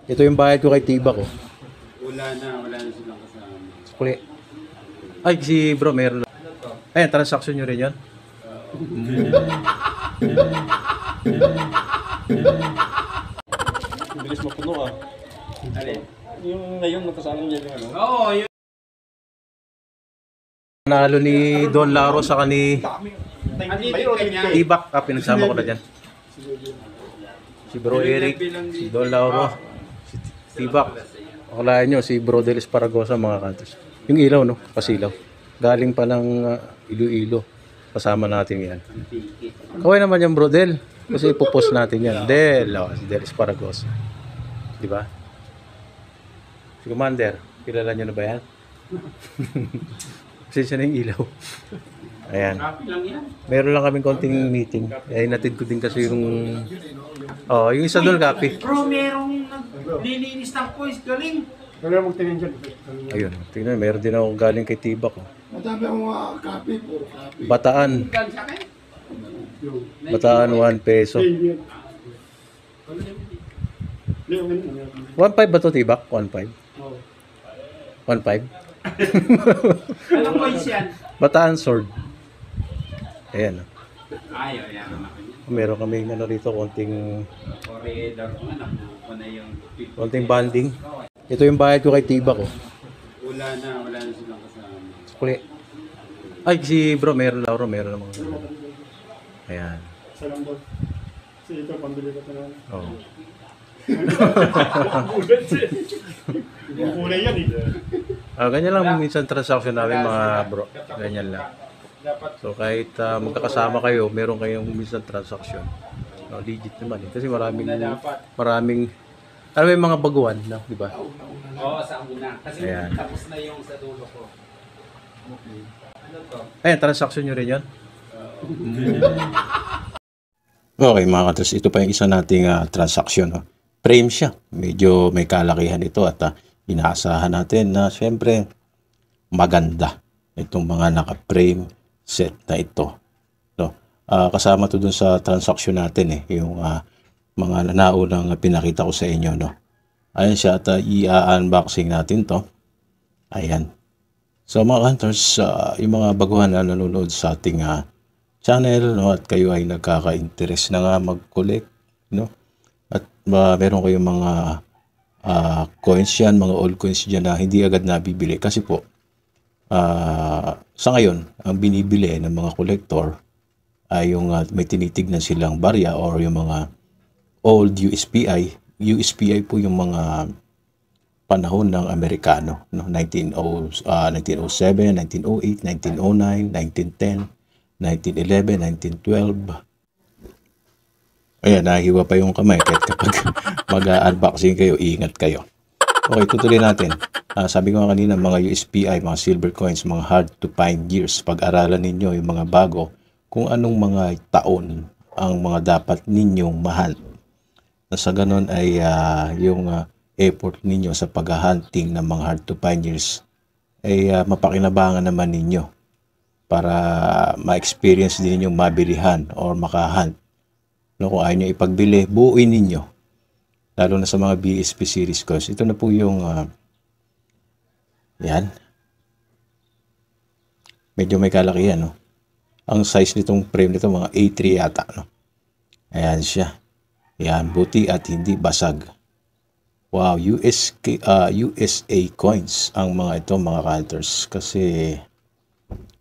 Ito yung bayad ko kay Tiba ko. Wala na silang kasama. Sukli. Ay, si bro, meron lang. Ayan, transaction nyo rin yun? Bilis mapuno ah. Alin? Yung ngayon nakasalang dyan yung ano. Oo, yun. Nanalo ni Don Laro sa ni Tibak. Pinagsama ko na dyan. Si Bro Eric, si Don Lauro, si Tibak. Akalain nyo, si Bro Delis Paragosa mga kantos. Yung ilaw, no? Pasilaw. Galing pa ng Iloilo. Kasama natin yan. Kaway naman yung Bro Del. Kasi ipopost natin yan. Del, si Delis Paragosa. Di ba? Si Commander, kilala nyo na ba yan? Kasi siya na yung ilaw. Ayan. Copy lang yan. Meron lang kaming konting meeting. Ay, natid ko din kasi yung... Oh, yung isa doon, copy. Bro, merong naglilinis ng coins. Galing. Kaya magtingin dyan. Ayun, tingnan, meron din ako galing kay Tibak. Oh. Madami akong mga copy, puro copy. Bataan. Galing sa akin. Bataan, 1 peso. 1.5 ba to, Tibak? 1.5? 1.5? Anong coins yan? Bataan sword. Ayan. Oh. Ayaw, yan naman. Meron kami ano rito, konting Corridor ko nga, nakuha na yung... konting banding. Ito yung bayad ko kay Tibak. Oh. Wala na silang kasama. Sukli. Ay, si bro, meron Lauro, meron namang. Ayan. Salam daw. Kasi ito, pambili ko na. Oh. Yung kulay yan eh. Ganyan lang minsan transaction namin mga bro. Ganyan lang. So kahit magkakasama kayo, meron kayong minsan transaction. Legit naman eh. Kasi maraming ano yung mga baguhan, no? Di ba? Oo, sa una. Kasi Ayan. tapos na yung sa dulo ko. Okay. Ano to? Ayan, transaction nyo rin yun? Okay mga katos, ito pa yung isa nating transaction. No? Frame siya. Medyo may kalakihan ito at inaasahan natin na syempre maganda itong mga naka-frame set na ito. No? Kasama to dun sa transaction natin eh, yung mga naunang pinakita ko sa inyo. No? Ayan siya at i-unboxing natin to. Ayan. So mga hunters, yung mga baguhan na nanonood sa ating channel, no, at kayo ay nagkaka-interest na nga mag-collect, no? At meron kayong mga coins yan, mga old coins dyan na hindi agad nabibili kasi po sa ngayon ang binibili ng mga collector ay yung may tinitignan silang barya or yung mga old USPI. USPI po yung mga panahon ng Amerikano, no? 1907, 1908, 1909, 1910, 1911, 1912. Ayan, nahiwa pa yung kamay kahit kapag mag-unboxing kayo, ingat kayo. Okay, tutuloy natin. Sabi ko kanina, mga USPI, mga silver coins, mga hard to find years. Pag-aralan ninyo yung mga bago, kung anong mga taon ang mga dapat ninyong mahal. Sa ganon ay yung effort ninyo sa pag-hunting ng mga hard to find years ay mapakinabangan naman ninyo para ma-experience din ninyong mabilihan or makahunt. No, kung ayaw nyo ipagbili, buuin ninyo. Lalo na sa mga BSP series coins. Ito na po yung yan. Medyo may kalakihan, no? Ang size nitong frame nito mga A3 yata, no? Ayan siya. Yan, buti at hindi basag. Wow, USA coins ang mga ito, mga hunters. Kasi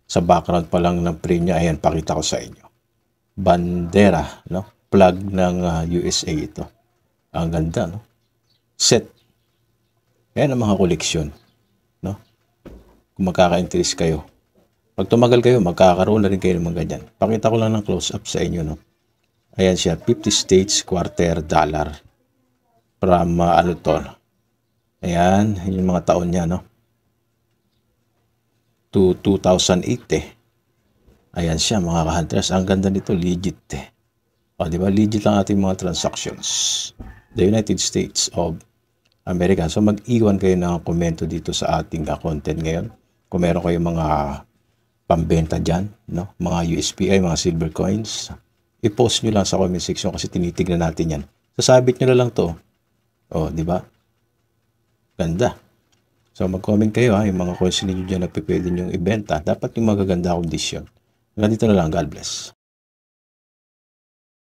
sa background pa lang ng frame niya, ayan, pakita ko sa inyo. Bandera, no? Plug ng USA ito. Ang ganda, no? Set. Ayan ang mga koleksyon, no? Kung magkaka-interest kayo. Pag tumagal kayo, magkakaroon na rin kayo ng mga ganyan. Pakita ko lang ng close-up sa inyo, no? Ayan siya, 50 States quarter dollar. From, ano to? Ayan, yung mga taon niya, no? To 2008, eh. Ayan siya, mga ka-hunters. Ang ganda nito, legit, eh. O, di ba? Legit lang ating mga transactions. The United States of America. So, mag-iwan kayo ng komento dito sa ating content ngayon. Kung meron kayong mga pambenta dyan, no? Mga USPI, mga silver coins, i-post nyo lang sa comment section kasi tinitignan natin yan. Sasabit nyo na lang to. O, di ba? Ganda. So, mag-comment kayo ha, yung mga coins ninyo dyan na pwede nyong ibenta. Dapat yung magaganda kondisyon. Ganito na lang, God bless.